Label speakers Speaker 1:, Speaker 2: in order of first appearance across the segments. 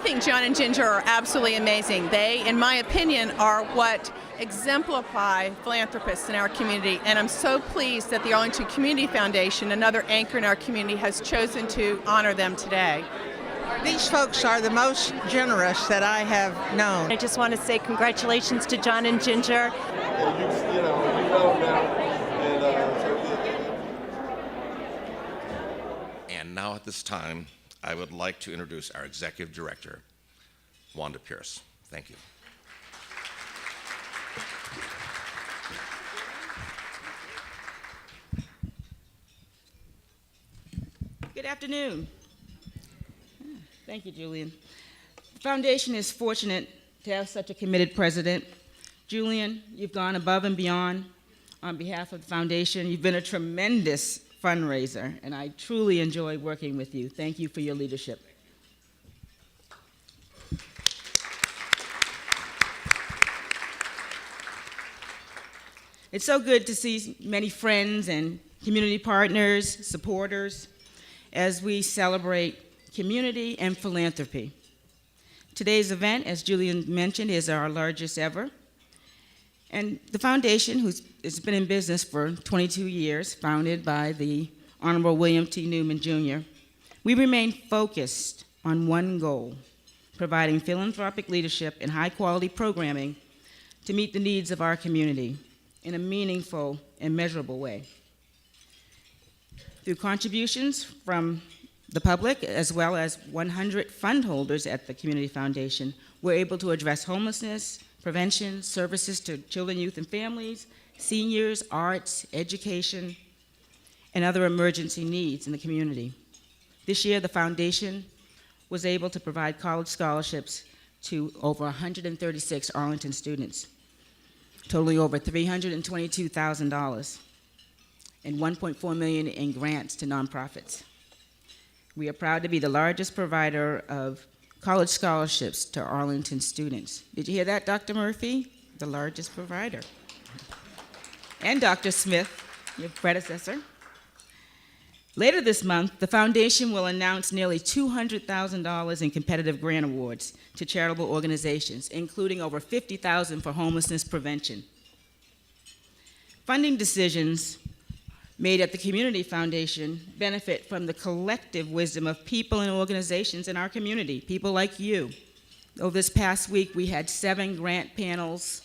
Speaker 1: think John and Ginger are absolutely amazing. They, in my opinion, are what exemplify philanthropists in our community, and I'm so pleased that the Arlington Community Foundation, another anchor in our community, has chosen to honor them today.
Speaker 2: These folks are the most generous that I have known.
Speaker 3: I just want to say congratulations to John and Ginger.
Speaker 4: And now at this time, I would like to introduce our Executive Director, Wanda Pierce. Thank you.
Speaker 5: Good afternoon. Thank you, Julian. The foundation is fortunate to have such a committed president. Julian, you've gone above and beyond on behalf of the foundation. You've been a tremendous fundraiser, and I truly enjoy working with you. Thank you for your leadership. It's so good to see many friends and community partners, supporters, as we celebrate community and philanthropy. Today's event, as Julian mentioned, is our largest ever. And the foundation, has been in business for 22 years, founded by the Honorable William T. Newman, Jr., we remain focused on one goal: providing philanthropic leadership and high-quality programming to meet the needs of our community in a meaningful and measurable way. Through contributions from the public, as well as 100 fund holders at the Community Foundation, we're able to address homelessness, prevention, services to children, youth, and families, seniors, arts, education, and other emergency needs in the community. This year, the foundation was able to provide college scholarships to over 136 Arlington students, totaling over $322,000, and $1.4 million in grants to nonprofits. We are proud to be the largest provider of college scholarships to Arlington students. Did you hear that, Dr. Murphy? The largest provider. And Dr. Smith, your predecessor. Later this month, the foundation will announce nearly $200,000 in competitive grant awards to charitable organizations, including over $50,000 for homelessness prevention. Funding decisions made at the Community Foundation benefit from the collective wisdom of people and organizations in our community, people like you. Over this past week, we had 7 grant panels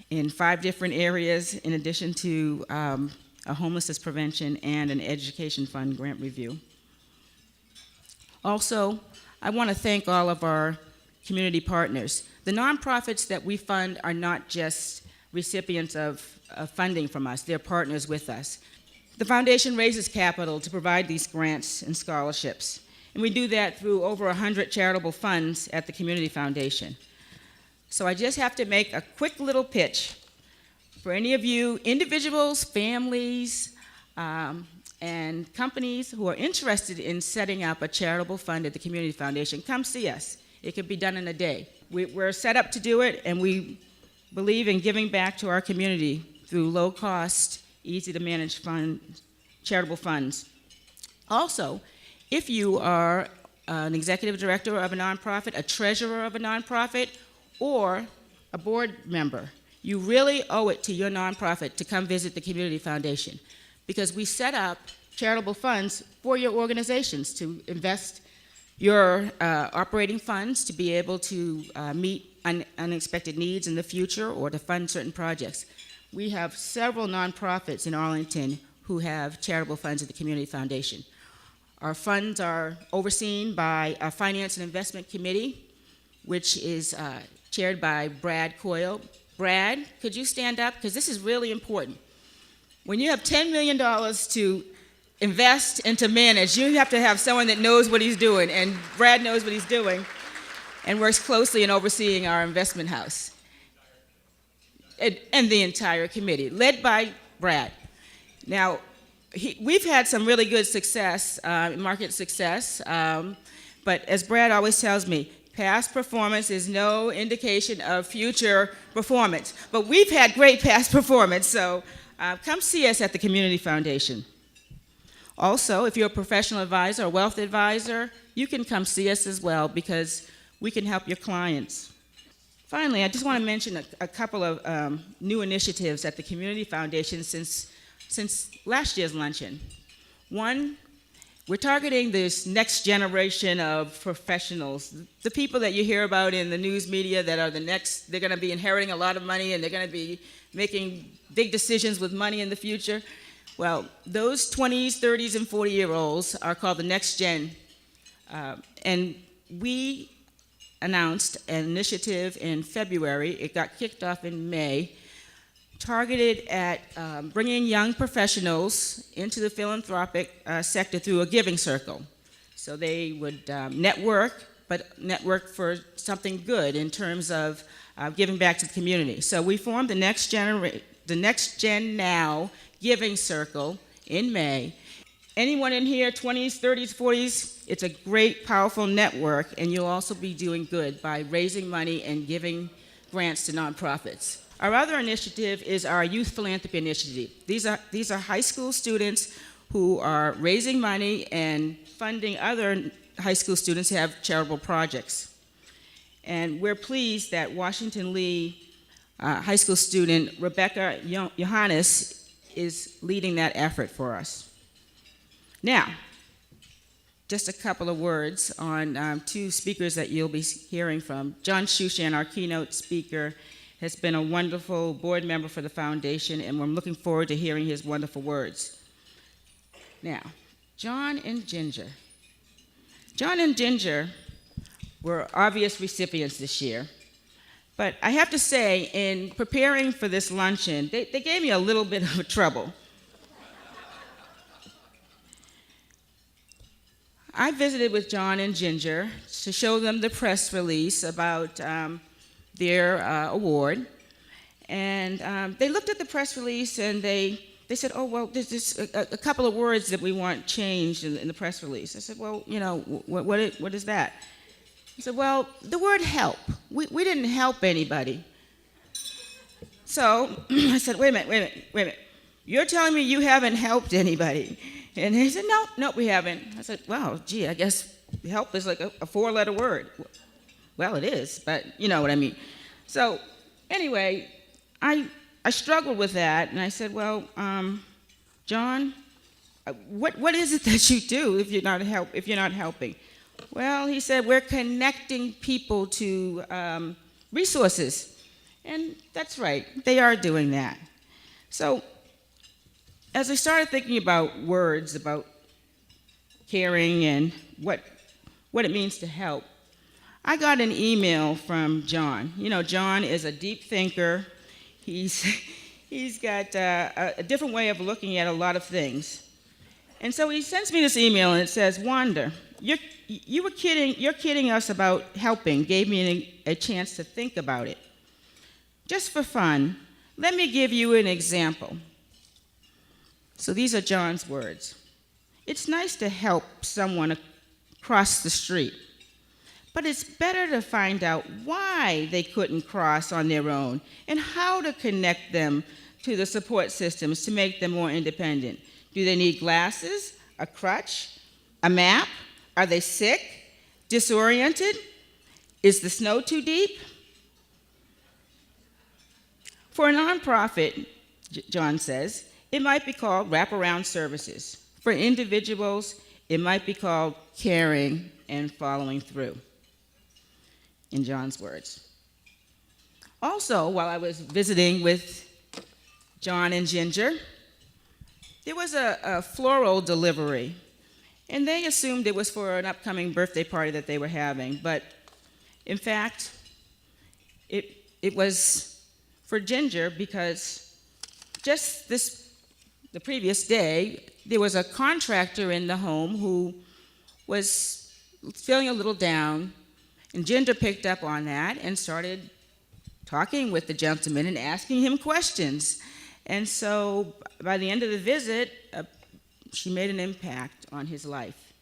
Speaker 5: in 5 different areas, in addition to a homelessness prevention and an education fund grant review. Also, I want to thank all of our community partners. The nonprofits that we fund are not just recipients of funding from us, they're partners with us. The foundation raises capital to provide these grants and scholarships, and we do that through over 100 charitable funds at the Community Foundation. So I just have to make a quick little pitch for any of you individuals, families, and companies who are interested in setting up a charitable fund at the Community Foundation. Come see us. It can be done in a day. We're set up to do it, and we believe in giving back to our community through low-cost, easy-to-manage charitable funds. Also, if you are an executive director of a nonprofit, a treasurer of a nonprofit, or a board member, you really owe it to your nonprofit to come visit the Community Foundation, because we set up charitable funds for your organizations to invest your operating funds to be able to meet unexpected needs in the future or to fund certain projects. We have several nonprofits in Arlington who have charitable funds at the Community Foundation. Our funds are overseen by a Finance and Investment Committee, which is chaired by Brad Coyle. Brad, could you stand up? Because this is really important. When you have $10 million to invest and to manage, you have to have someone that knows what he's doing, and Brad knows what he's doing and works closely in overseeing our investment house and the entire committee, led by Brad. Now, we've had some really good success, market success, but as Brad always tells me, past performance is no indication of future performance. But we've had great past performance, so come see us at the Community Foundation. Also, if you're a professional advisor, a wealth advisor, you can come see us as well because we can help your clients. Finally, I just want to mention a couple of new initiatives at the Community Foundation since last year's luncheon. One, we're targeting this next generation of professionals, the people that you hear about in the news media that are they're going to be inheriting a lot of money and they're going to be making big decisions with money in the future. Well, those 20s, 30s, and 40-year-olds are called the next gen. And we announced an initiative in February. It got kicked off in May, targeted at bringing young professionals into the philanthropic sector through a giving circle. So they would network, but network for something good in terms of giving back to the community. So we formed the Next Gen Now Giving Circle in May. Anyone in here, 20s, 30s, 40s, it's a great, powerful network, and you'll also be doing good by raising money and giving grants to nonprofits. Our other initiative is our Youth Philanthropy Initiative. These are high school students who are raising money and funding other high school students who have charitable projects. And we're pleased that Washington Lee high school student Rebecca Johannes is leading that effort for us. Now, just a couple of words on two speakers that you'll be hearing from. John Shooshan, our keynote speaker, has been a wonderful board member for the foundation, and we're looking forward to hearing his wonderful words. Now, John and Ginger. John and Ginger were obvious recipients this year, but I have to say, in preparing for this luncheon, they gave me a little bit of trouble. I visited with John and Ginger to show them the press release about their award, and they looked at the press release and they said, oh, well, there's just a couple of words that we want changed in the press release. I said, well, you know, what is that? He said, well, the word help. We didn't help anybody. So I said, wait a minute. You're telling me you haven't helped anybody? And he said, no, we haven't. I said, well, gee, I guess help is like a four-letter word. Well, it is, but you know what I mean. So anyway, I struggled with that, and I said, well, John, what is it that you do if you're not helping? Well, he said, we're connecting people to resources. And that's right, they are doing that. So as I started thinking about words, about caring and what it means to help, I got an email from John. You know, John is a deep thinker. He's got a different way of looking at a lot of things. And so he sends me this email, and it says, Wanda, you're kidding us about helping, gave me a chance to think about it. Just for fun, let me give you an example. So these are John's words. It's nice to help someone across the street, but it's better to find out why they couldn't cross on their own and how to connect them to the support systems to make them more independent. Do they need glasses, a crutch, a map? Are they sick, disoriented? Is the snow too deep? For a nonprofit, John says, it might be called wraparound services. For individuals, it might be called caring and following through, in John's words. Also, while I was visiting with John and Ginger, there was a floral delivery, and they assumed it was for an upcoming birthday party that they were having, but in fact, it was for Ginger because just the previous day, there was a contractor in the home who was feeling a little down, and Ginger picked up on that and started talking with the gentleman and asking him questions. And so by the end of the visit, she made an impact on his life,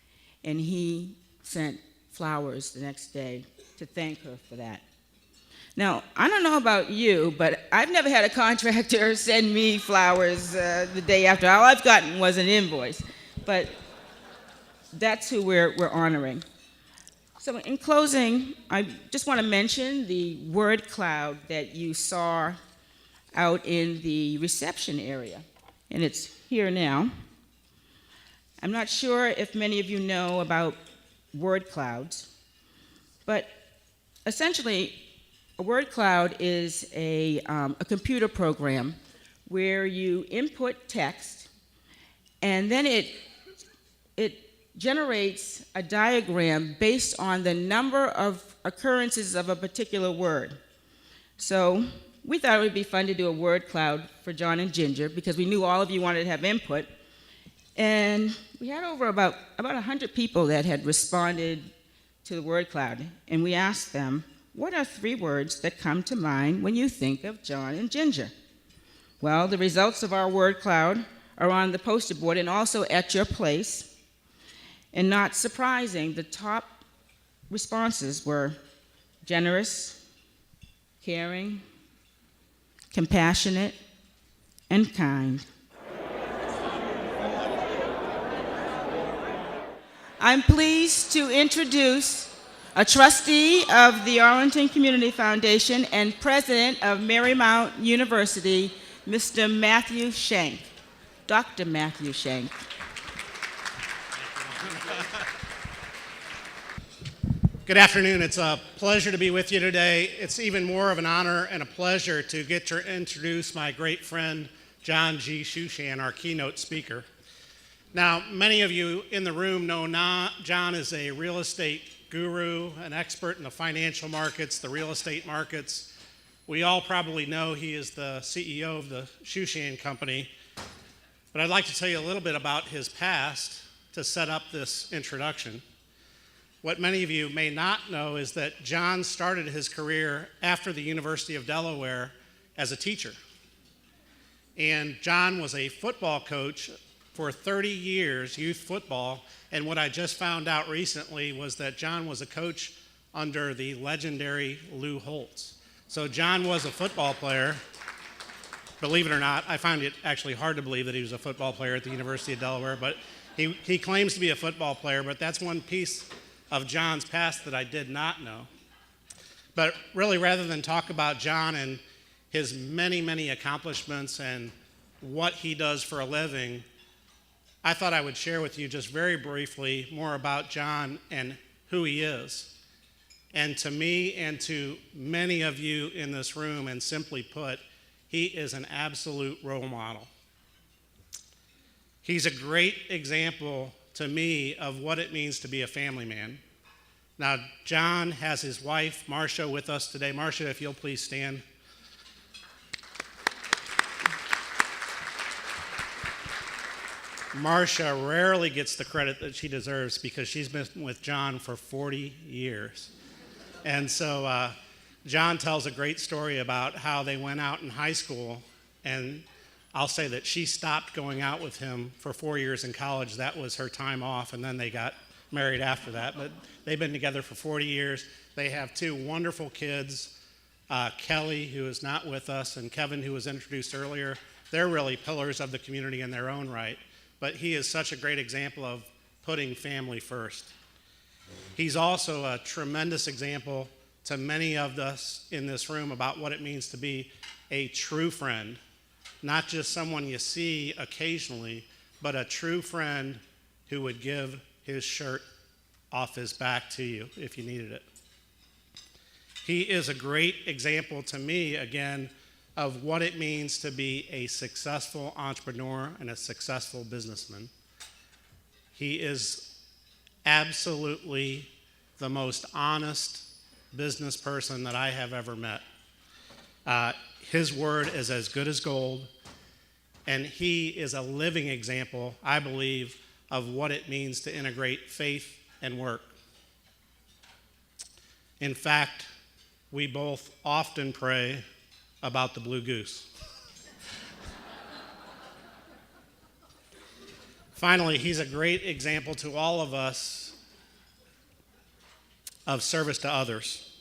Speaker 5: and he sent flowers the next day to thank her for that. Now, I don't know about you, but I've never had a contractor send me flowers the day after. All I've gotten was an invoice, but that's who we're honoring. So in closing, I just want to mention the word cloud that you saw out in the reception area, and it's here now. I'm not sure if many of you know about word clouds, but essentially, a word cloud is a computer program where you input text, and then it generates a diagram based on the number of occurrences of a particular word. So we thought it would be fun to do a word cloud for John and Ginger because we knew all of you wanted to have input. And we had over about 100 people that had responded to the word cloud. And we asked them, what are 3 words that come to mind when you think of John and Ginger? Well, the results of our word cloud are on the poster board and also at your place. And not surprising, the top responses were generous, caring, compassionate, and kind. I'm pleased to introduce a trustee of the Arlington Community Foundation and president of Marymount University, Mr. Matthew Shank. Dr. Matthew Shank.
Speaker 6: Good afternoon. It's a pleasure to be with you today. It's even more of an honor and a pleasure to get to introduce my great friend, John G. Shooshan, our keynote speaker. Now, many of you in the room know John is a real estate guru, an expert in the financial markets, the real estate markets. We all probably know he is the CEO of the Shooshan Company. But I'd like to tell you a little bit about his past to set up this introduction. What many of you may not know is that John started his career after the University of Delaware as a teacher. And John was a football coach for 30 years, youth football, and what I just found out recently was that John was a coach under the legendary Lou Holtz. So John was a football player. Believe it or not, I find it actually hard to believe that he was a football player at the University of Delaware, but he claims to be a football player, but that's one piece of John's past that I did not know. But really, rather than talk about John and his many, many accomplishments and what he does for a living, I thought I would share with you just very briefly more about John and who he is. And to me and to many of you in this room, and simply put, he is an absolute role model. He's a great example to me of what it means to be a family man. Now, John has his wife, Marcia, with us today. Marcia, if you'll please stand. Marcia rarely gets the credit that she deserves because she's been with John for 40 years. And so John tells a great story about how they went out in high school, and I'll say that she stopped going out with him for 4 years in college. That was her time off, and then they got married after that. But they've been together for 40 years. They have 2 wonderful kids, Kelly, who is not with us, and Kevin, who was introduced earlier. They're really pillars of the community in their own right. But he is such a great example of putting family first. He's also a tremendous example to many of us in this room about what it means to be a true friend. Not just someone you see occasionally, but a true friend who would give his shirt off his back to you if you needed it. He is a great example to me, again, of what it means to be a successful entrepreneur and a successful businessman. He is absolutely the most honest business person that I have ever met. His word is as good as gold, and he is a living example, I believe, of what it means to integrate faith and work. In fact, we both often pray about the blue goose. Finally, he's a great example to all of us of service to others.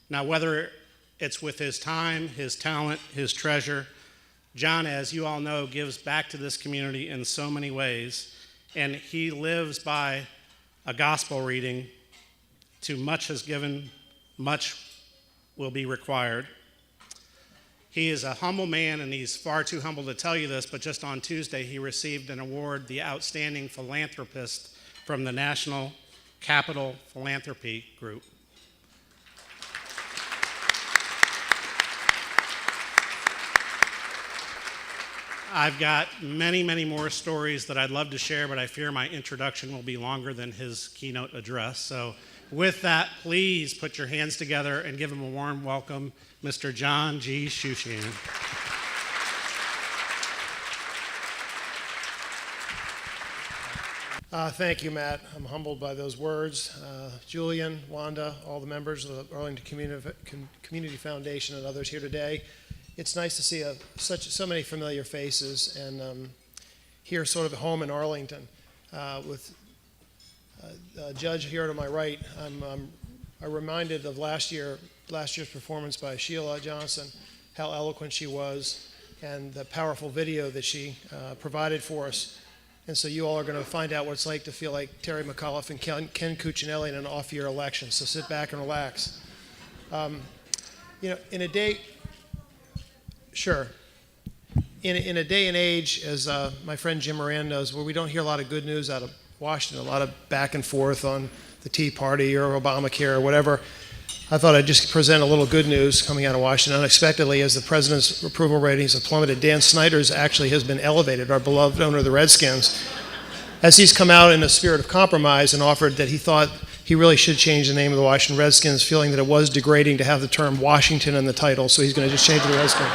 Speaker 6: Now, whether it's with his time, his talent, his treasure, John, as you all know, gives back to this community in so many ways, and he lives by a gospel reading to much has given, much will be required. He is a humble man, and he's far too humble to tell you this, but just on Tuesday he received an award, the Outstanding Philanthropist, from the National Capital Philanthropy Group. I've got many, many more stories that I'd love to share, but I fear my introduction will be longer than his keynote address. So with that, please put your hands together and give him a warm welcome, Mr. John G. Shooshan.
Speaker 7: Thank you, Matt. I'm humbled by those words. Julian, Wanda, all the members of the Arlington Community Foundation and others here today. It's nice to see so many familiar faces and here sort of at home in Arlington. With Judge here to my right, I'm reminded of last year's performance by Sheila Johnson, how eloquent she was, and the powerful video that she provided for us. And so you all are going to find out what it's like to feel like Terry McAuliffe and Ken Cuccinelli in an off-year election. So sit back and relax. In a day... Sure. In a day and age, as my friend Jim Moran knows, where we don't hear a lot of good news out of Washington, a lot of back and forth on the Tea Party or Obamacare or whatever, I thought I'd just present a little good news coming out of Washington. Unexpectedly, as the president's approval ratings have plummeted, Dan Snyder's actually has been elevated, our beloved owner of the Redskins, as he's come out in a spirit of compromise and offered that he thought he really should change the name of the Washington Redskins, feeling that it was degrading to have the term Washington in the title, so he's going to just change the Redskins.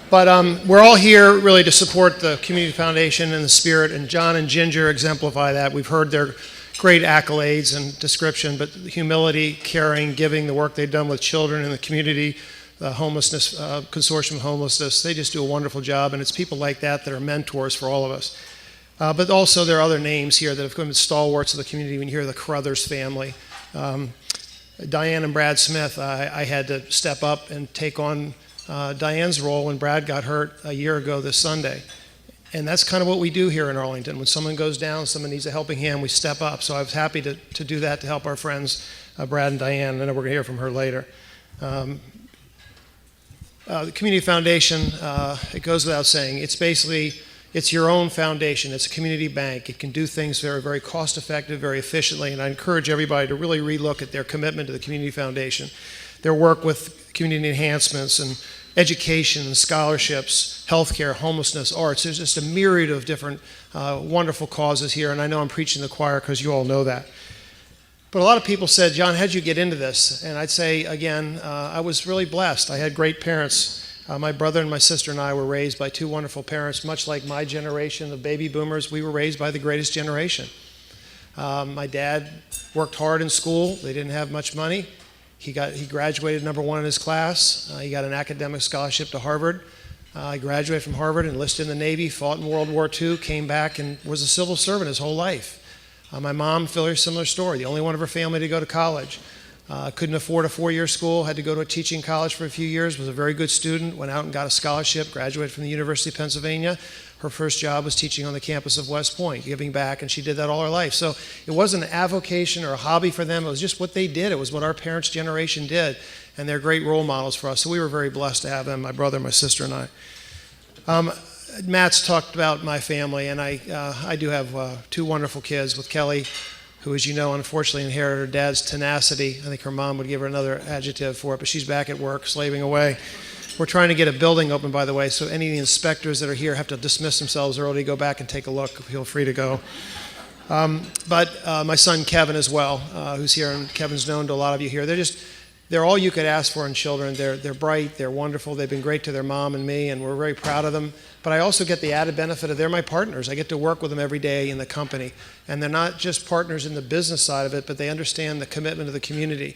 Speaker 7: But we're all here really to support the Community Foundation and the spirit, and John and Ginger exemplify that. We've heard their great accolades and description, but humility, caring, giving, the work they've done with children in the community, the homelessness, consortium of homelessness, they just do a wonderful job, and it's people like that that are mentors for all of us. But also there are other names here that have been stalwarts of the community. When you hear the Carruthers family, Diane and Brad Smith, I had to step up and take on Diane's role when Brad got hurt a year ago this Sunday. And that's kind of what we do here in Arlington. When someone goes down, someone needs a helping hand, we step up. So I was happy to do that to help our friends, Brad and Diane. I know we're going to hear from her later. The Community Foundation, it goes without saying, it's your own foundation. It's a community bank. It can do things very, very cost effective, very efficiently, and I encourage everybody to really relook at their commitment to the Community Foundation, their work with community enhancements and education and scholarships, healthcare, homelessness, arts. There's just a myriad of different wonderful causes here, and I know I'm preaching to the choir because you all know that. But a lot of people said, John, how'd you get into this? And I'd say, again, I was really blessed. I had great parents. My brother and my sister and I were raised by two wonderful parents, much like my generation of baby boomers. We were raised by the greatest generation. My dad worked hard in school. They didn't have much money. He graduated #1 in his class. He got an academic scholarship to Harvard. He graduated from Harvard, enlisted in the Navy, fought in World War II, came back and was a civil servant his whole life. My mom, very similar story, the only one of her family to go to college. Couldn't afford a 4-year school, had to go to a teaching college for a few years, was a very good student, went out and got a scholarship, graduated from the University of Pennsylvania. Her first job was teaching on the campus of West Point, giving back, and she did that all her life. So it wasn't an avocation or a hobby for them, it was just what they did. It was what our parents' generation did, and they're great role models for us. So we were very blessed to have them, my brother, my sister, and I. Matt's talked about my family, and I do have 2 wonderful kids with Kelly, who, as you know, unfortunately inherited her dad's tenacity. I think her mom would give her another adjective for it, but she's back at work, slaving away. We're trying to get a building open, by the way, so any of the inspectors that are here have to dismiss themselves early, go back and take a look. Feel free to go. But my son Kevin as well, who's here, and Kevin's known to a lot of you here. They're all you could ask for in children. They're bright, they're wonderful, they've been great to their mom and me, and we're very proud of them. But I also get the added benefit of they're my partners. I get to work with them every day in the company. And they're not just partners in the business side of it, but they understand the commitment of the community.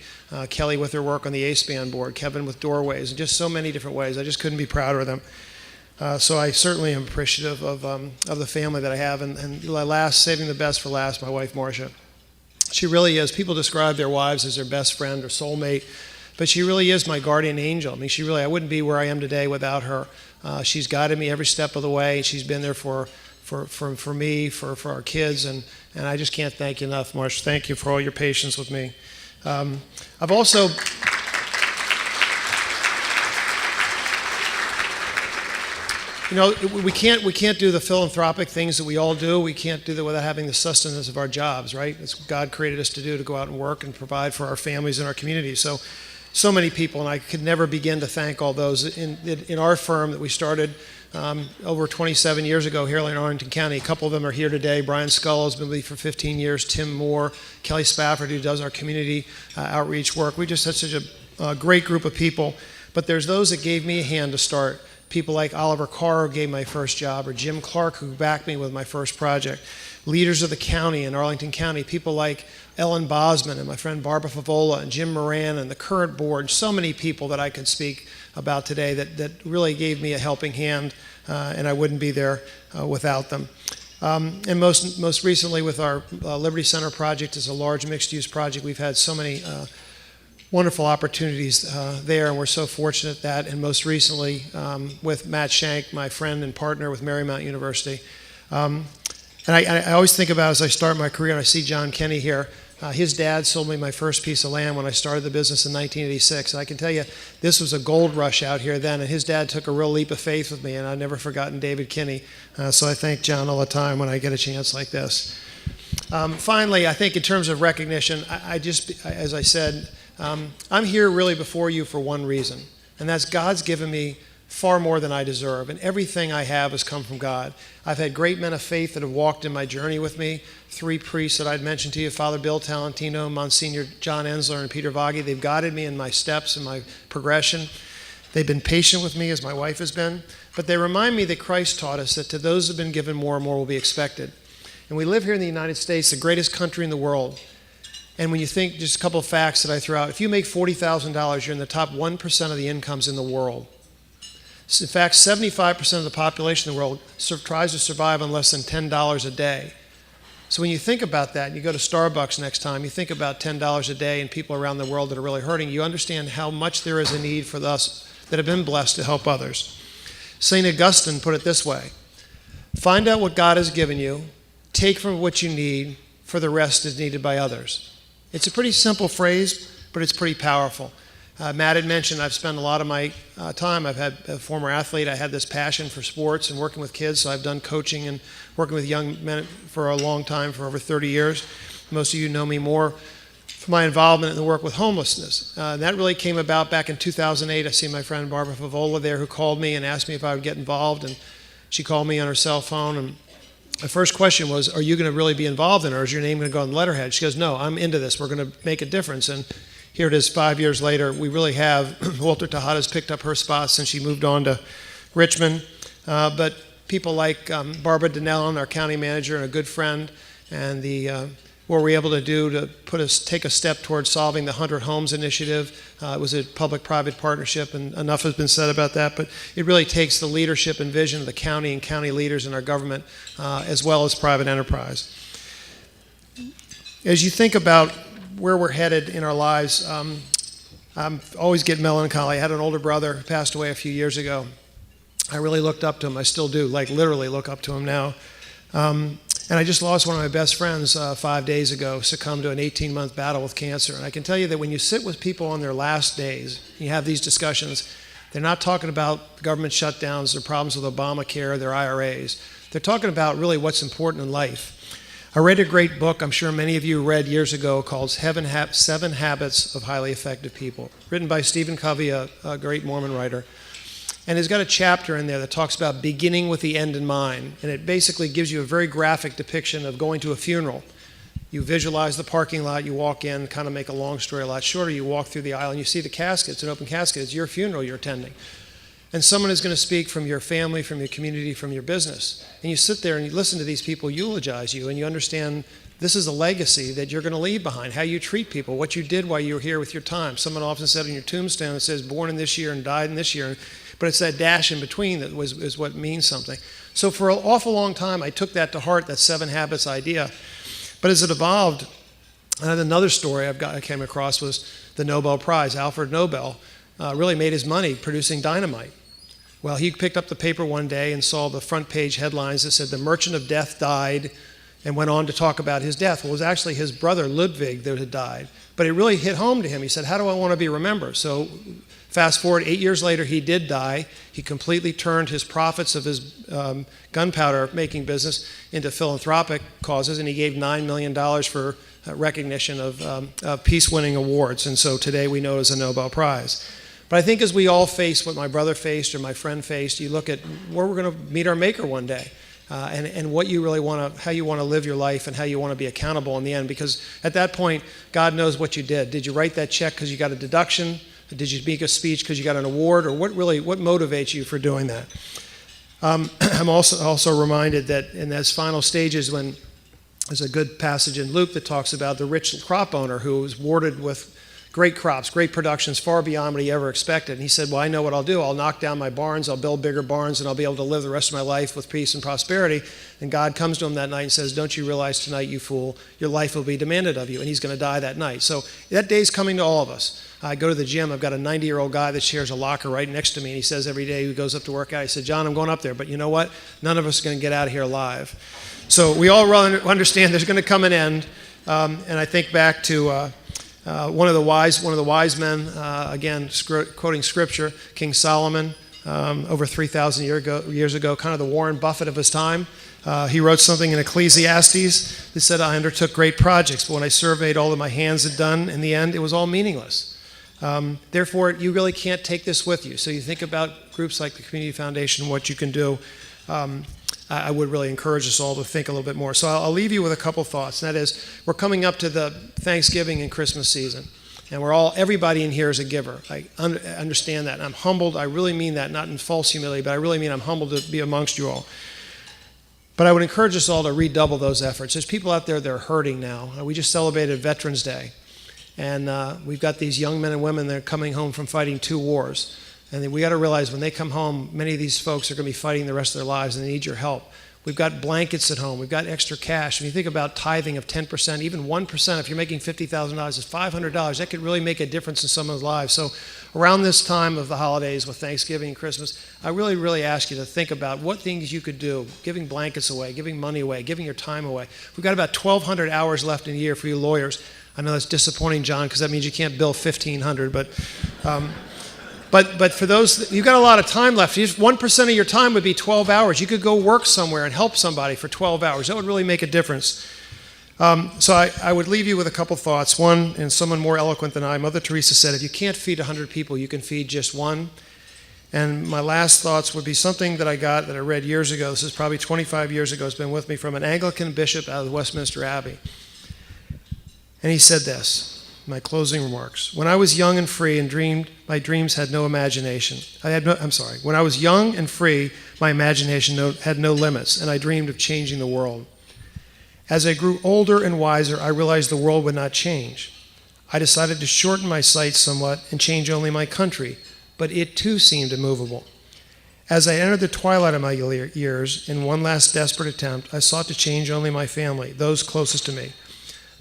Speaker 7: Kelly with her work on the ACE-BAN board, Kevin with Doorways, and just so many different ways. I just couldn't be prouder of them. So I certainly am appreciative of the family that I have. And last, saving the best for last, my wife, Marcia. She really is. People describe their wives as their best friend or soulmate, but she really is my guardian angel. I mean, I wouldn't be where I am today without her. She's guided me every step of the way. She's been there for for me, for our kids, and I just can't thank you enough, Marsh. Thank you for all your patience with me. I've also... You know, we can't do the philanthropic things that we all do. We can't do that without having the sustenance of our jobs, right? It's what God created us to do, to go out and work and provide for our families and our communities. So many people, and I could never begin to thank all those in our firm that we started over 27 years ago here in Arlington County. A couple of them are here today. Brian Scull has been with me for 15 years. Tim Moore, Kelly Spafford, who does our community outreach work. We just had such a great group of people. But there's those that gave me a hand to start. People like Oliver Carr, who gave my first job, or Jim Clark, who backed me with my first project. Leaders of the county in Arlington County, people like Ellen Bosman and my friend Barbara Favola and Jim Moran and the current board. So many people that I could speak about today that really gave me a helping hand, and I wouldn't be there without them. And most recently with our Liberty Center project, is a large mixed-use project. We've had so many wonderful opportunities there, and we're so fortunate that, and most recently with Matt Shank, my friend and partner with Marymount University. And I always think about, as I start my career, and I see John Kenny here, his dad sold me my first piece of land when I started the business in 1986, and I can tell you, this was a gold rush out here then, and his dad took a real leap of faith with me, and I've never forgotten David Kinney, so I thank John all the time when I get a chance like this. Finally, I think in terms of recognition, I just, as I said, I'm here really before you for one reason, and that's God's given me far more than I deserve, and everything I have has come from God. I've had great men of faith that have walked in my journey with me. 3 priests that I'd mentioned to you, Father Bill Talentino, Monsignor John Ensler, and Peter Vaghi. They've guided me in my steps and my progression. They've been patient with me, as my wife has been, but they remind me that Christ taught us that to those who have been given, more and more will be expected. And we live here in the United States, the greatest country in the world. And when you think, just a couple of facts that I threw out, if you make $40,000, you're in the top 1% of the incomes in the world. In fact, 75% of the population in the world tries to survive on less than $10 a day. So when you think about that, and you go to Starbucks next time, you think about $10 a day and people around the world that are really hurting, you understand how much there is a need for us that have been blessed to help others. St. Augustine put it this way: find out what God has given you, take from what you need, for the rest is needed by others. It's a pretty simple phrase, but it's pretty powerful. Matt had mentioned I've spent a lot of my time. I've had a former athlete. I had this passion for sports and working with kids, so I've done coaching and working with young men for a long time, for over 30 years. Most of you know me more for my involvement in the work with homelessness. That really came about back in 2008. I see my friend Barbara Favola there, who called me and asked me if I would get involved, and she called me on her cell phone, and the first question was, are you going to really be involved in it, or is your name going to go on the letterhead? She goes, no, I'm into this. We're going to make a difference. And here it is 5 years later. We really have. Walter Tejada's picked up her spot since she moved on to Richmond. But people like Barbara Dinellon, our county manager and a good friend, and what we're able to do to take a step towards solving the 100 Homes Initiative. It was a public-private partnership, and enough has been said about that, but it really takes the leadership and vision of the county and county leaders in our government, as well as private enterprise. As you think about where we're headed in our lives, I always get melancholy. I had an older brother who passed away a few years ago. I really looked up to him. I still do, like literally look up to him now. And I just lost one of my best friends 5 days ago, succumbed to an 18-month battle with cancer. And I can tell you that when you sit with people on their last days, you have these discussions, they're not talking about government shutdowns, their problems with Obamacare, their IRAs. They're talking about really what's important in life. I read a great book, I'm sure many of you read years ago, called 7 Habits of Highly Effective People, written by Stephen Covey, a great Mormon writer. And it's got a chapter in there that talks about beginning with the end in mind. And it basically gives you a very graphic depiction of going to a funeral. You visualize the parking lot, you walk in, kind of make a long story a lot shorter, you walk through the aisle and you see the casket. It's an open casket. It's your funeral you're attending. And someone is going to speak from your family, from your community, from your business. And you sit there and you listen to these people eulogize you, and you understand this is a legacy that you're going to leave behind, how you treat people, what you did while you were here with your time. Someone often said on your tombstone, it says born in this year and died in this year. But it's that dash in between that is what means something. So for an awful long time, I took that to heart, that 7 Habits idea. But as it evolved, another story I came across was the Nobel Prize. Alfred Nobel really made his money producing dynamite. Well, he picked up the paper one day and saw the front page headlines that said the merchant of death died, and went on to talk about his death. Well, it was actually his brother Blvd that had died. But it really hit home to him. He said, how do I want to be remembered? So fast forward 8 years later, he did die. He completely turned his profits of his gunpowder making business into philanthropic causes, and he gave $9 million for recognition of peace-winning awards. And so today we know it as a Nobel Prize. But I think as we all face what my brother faced or my friend faced, you look at where we're going to meet our maker one day. And what you really want to, how you want to live your life and how you want to be accountable in the end. Because at that point, God knows what you did. Did you write that check because you got a deduction? Did you make a speech because you got an award? Or what motivates you for doing that? I'm also reminded that in those final stages, when there's a good passage in Luke that talks about the rich crop owner who was rewarded with great crops, great productions, far beyond what he ever expected. And he said, well, I know what I'll do. I'll knock down my barns, I'll build bigger barns, and I'll be able to live the rest of my life with peace and prosperity. And God comes to him that night and says, don't you realize tonight, you fool, your life will be demanded of you. And he's going to die that night. So that day's coming to all of us. I go to the gym. I've got a 90-year-old guy that shares a locker right next to me. And he says every day he goes up to work out, he said, John, I'm going up there. But you know what? None of us are going to get out of here alive. So we all understand there's going to come an end. And I think back to one of the wise men, again, quoting scripture, King Solomon, over 3,000 years ago, kind of the Warren Buffett of his time. He wrote something in Ecclesiastes that said, I undertook great projects, but when I surveyed all that my hands had done, in the end, it was all meaningless. Therefore, you really can't take this with you. So you think about groups like the Community Foundation, what you can do. I would really encourage us all to think a little bit more. So I'll leave you with a couple thoughts, and that is, we're coming up to the Thanksgiving and Christmas season, and everybody in here is a giver. I understand that, and I'm humbled. I really mean that, not in false humility, but I really mean I'm humbled to be amongst you all. But I would encourage us all to redouble those efforts. There's people out there that are hurting now. We just celebrated Veterans Day, and we've got these young men and women that are coming home from fighting 2 wars. And we got to realize when they come home, many of these folks are going to be fighting the rest of their lives, and they need your help. We've got blankets at home. We've got extra cash. When you think about tithing of 10%, even 1%, if you're making $50,000, it's $500. That could really make a difference in someone's lives. So around this time of the holidays with Thanksgiving and Christmas, I really, really ask you to think about what things you could do, giving blankets away, giving money away, giving your time away. We've got about 1,200 hours left in a year for you lawyers. I know that's disappointing, John, because that means you can't bill 1,500, But for those, you've got a lot of time left. 1% of your time would be 12 hours. You could go work somewhere and help somebody for 12 hours. That would really make a difference. So I would leave you with a couple thoughts. One, and someone more eloquent than I, Mother Teresa said, if you can't feed 100 people, you can feed just one. And my last thoughts would be something that I read years ago. This is probably 25 years ago. It's been with me from an Anglican bishop out of Westminster Abbey. And he said this. My closing remarks. When I was young and free and dreamed, my dreams had no imagination. When I was young and free, my imagination had no limits, and I dreamed of changing the world. As I grew older and wiser, I realized the world would not change. I decided to shorten my sights somewhat and change only my country, but it too seemed immovable. As I entered the twilight of my years, in one last desperate attempt, I sought to change only my family, those closest to me.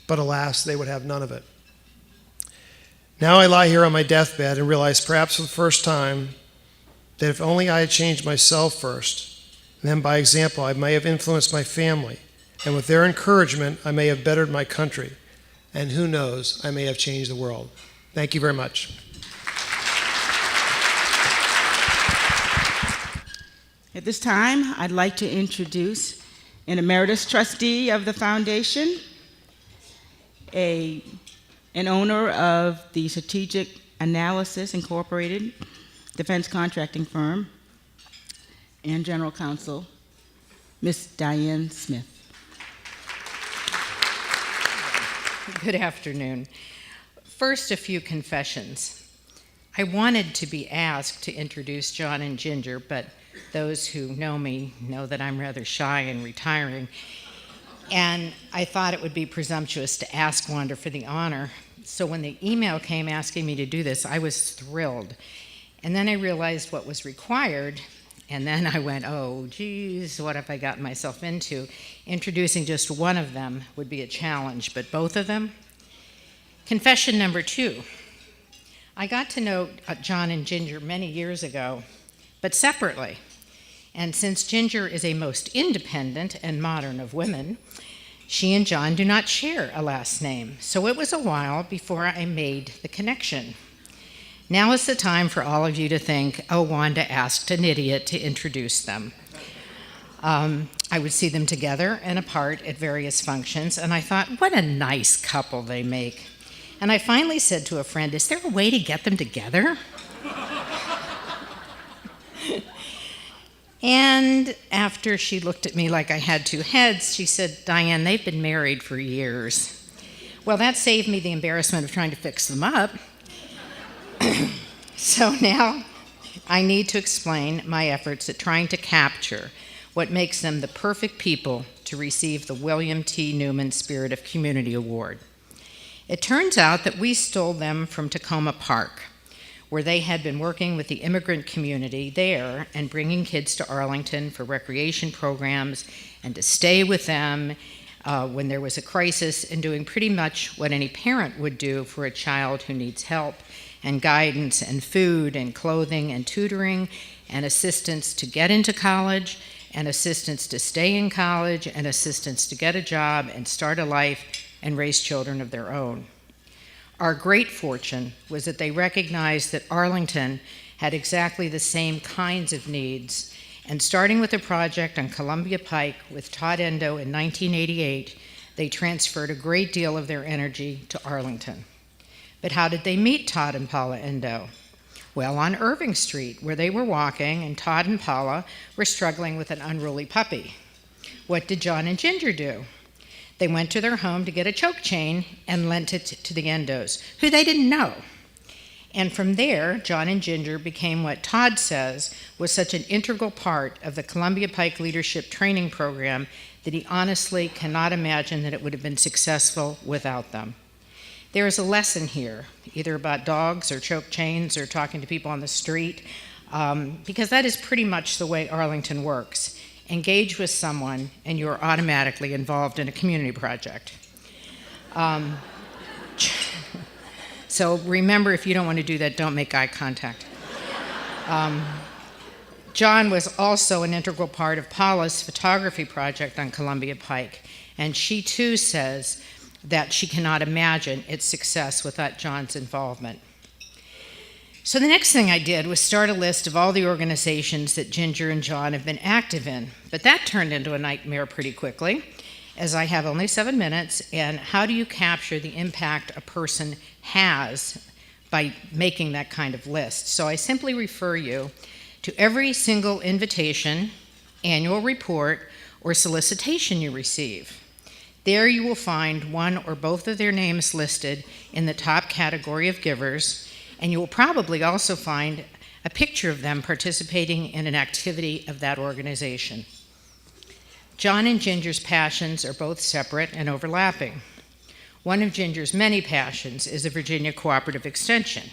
Speaker 7: But alas, they would have none of it. Now I lie here on my deathbed and realize, perhaps for the first time, that if only I had changed myself first, then by example I may have influenced my family, and with their encouragement I may have bettered my country, and who knows, I may have changed the world. Thank you very much.
Speaker 5: At this time, I'd like to introduce an emeritus trustee of the foundation, an owner of the Strategic Analysis Incorporated defense contracting firm, and General Counsel, Ms. Diane Smith.
Speaker 8: Good afternoon. First, a few confessions. I wanted to be asked to introduce John and Ginger, but those who know me know that I'm rather shy and retiring. And I thought it would be presumptuous to ask Wanda for the honor. So when the email came asking me to do this, I was thrilled. And then I realized what was required, and then I went, oh, geez, what have I gotten myself into? Introducing just one of them would be a challenge, but both of them? Confession number 2. I got to know John and Ginger many years ago, but separately. And since Ginger is a most independent and modern of women, she and John do not share a last name, so it was a while before I made the connection. Now is the time for all of you to think, oh, Wanda asked an idiot to introduce them. I would see them together and apart at various functions, and I thought, what a nice couple they make. And I finally said to a friend, is there a way to get them together? And after she looked at me like I had two heads, she said, Diane, they've been married for years. Well, that saved me the embarrassment of trying to fix them up. So now I need to explain my efforts at trying to capture what makes them the perfect people to receive the William T. Newman Spirit of Community Award. It turns out that we stole them from Tacoma Park, where they had been working with the immigrant community there and bringing kids to Arlington for recreation programs and to stay with them when there was a crisis, and doing pretty much what any parent would do for a child who needs help and guidance and food and clothing and tutoring and assistance to get into college and assistance to stay in college and assistance to get a job and start a life and raise children of their own. Our great fortune was that they recognized that Arlington had exactly the same kinds of needs, and starting with a project on Columbia Pike with Todd Endo in 1988, they transferred a great deal of their energy to Arlington. But how did they meet Todd and Paula Endo? Well, on Irving Street, where they were walking, and Todd and Paula were struggling with an unruly puppy. What did John and Ginger do? They went to their home to get a choke chain and lent it to the Endos, who they didn't know. And from there, John and Ginger became what Todd says was such an integral part of the Columbia Pike Leadership Training Program that he honestly cannot imagine that it would have been successful without them. There is a lesson here, either about dogs or choke chains or talking to people on the street, because that is pretty much the way Arlington works. Engage with someone and you're automatically involved in a community project. So remember, if you don't want to do that, don't make eye contact. John was also an integral part of Paula's photography project on Columbia Pike, and she too says that she cannot imagine its success without John's involvement. So the next thing I did was start a list of all the organizations that Ginger and John have been active in, but that turned into a nightmare pretty quickly, as I have only 7 minutes, and how do you capture the impact a person has by making that kind of list? So I simply refer you to every single invitation, annual report, or solicitation you receive. There you will find one or both of their names listed in the top category of givers, and you will probably also find a picture of them participating in an activity of that organization. John and Ginger's passions are both separate and overlapping. One of Ginger's many passions is the Virginia Cooperative Extension.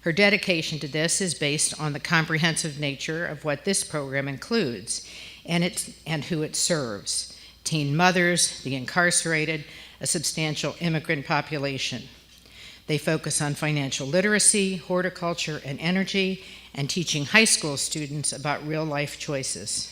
Speaker 8: Her dedication to this is based on the comprehensive nature of what this program includes and who it serves: teen mothers, the incarcerated, a substantial immigrant population. They focus on financial literacy, horticulture, and energy, and teaching high school students about real-life choices.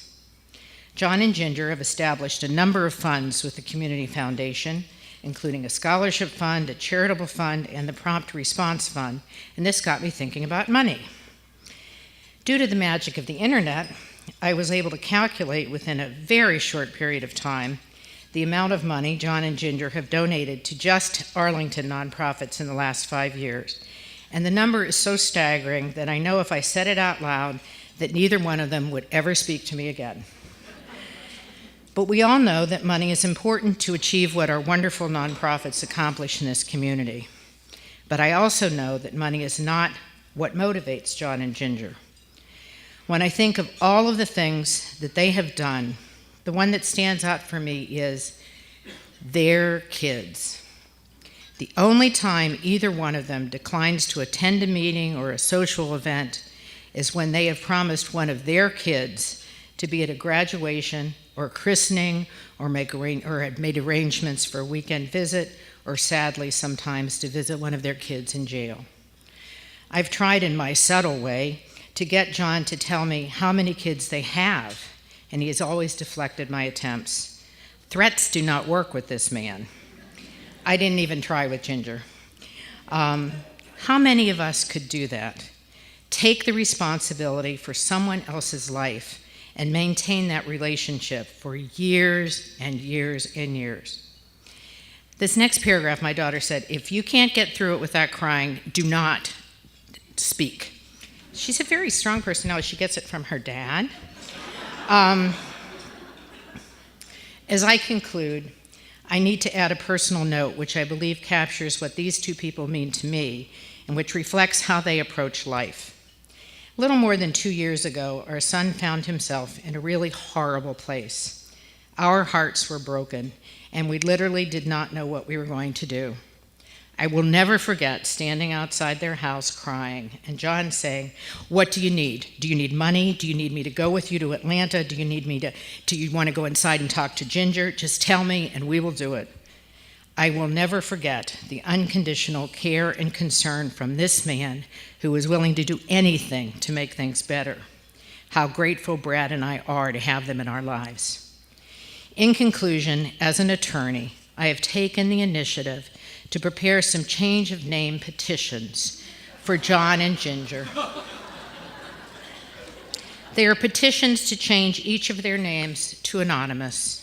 Speaker 8: John and Ginger have established a number of funds with the Community Foundation, including a scholarship fund, a charitable fund, and the Prompt Response Fund, and this got me thinking about money. Due to the magic of the internet, I was able to calculate within a very short period of time the amount of money John and Ginger have donated to just Arlington nonprofits in the last 5 years. And the number is so staggering that I know if I said it out loud that neither one of them would ever speak to me again. But we all know that money is important to achieve what our wonderful nonprofits accomplish in this community. But I also know that money is not what motivates John and Ginger. When I think of all of the things that they have done, the one that stands out for me is their kids. The only time either one of them declines to attend a meeting or a social event is when they have promised one of their kids to be at a graduation or christening or had made arrangements for a weekend visit, or sadly sometimes to visit one of their kids in jail. I've tried in my subtle way to get John to tell me how many kids they have, and he has always deflected my attempts. Threats do not work with this man. I didn't even try with Ginger. How many of us could do that? Take the responsibility for someone else's life and maintain that relationship for years and years and years. This next paragraph, my daughter said, if you can't get through it without crying, do not speak. She's a very strong personality. She gets it from her dad. As I conclude, I need to add a personal note which I believe captures what these two people mean to me and which reflects how they approach life. A little more than 2 years ago, our son found himself in a really horrible place. Our hearts were broken, and we literally did not know what we were going to do. I will never forget standing outside their house crying, and John saying, what do you need? Do you need money? Do you need me to go with you to Atlanta? Do you want to go inside and talk to Ginger? Just tell me, and we will do it. I will never forget the unconditional care and concern from this man who was willing to do anything to make things better. How grateful Brad and I are to have them in our lives. In conclusion, as an attorney, I have taken the initiative to prepare some change of name petitions for John and Ginger. They are petitions to change each of their names to anonymous.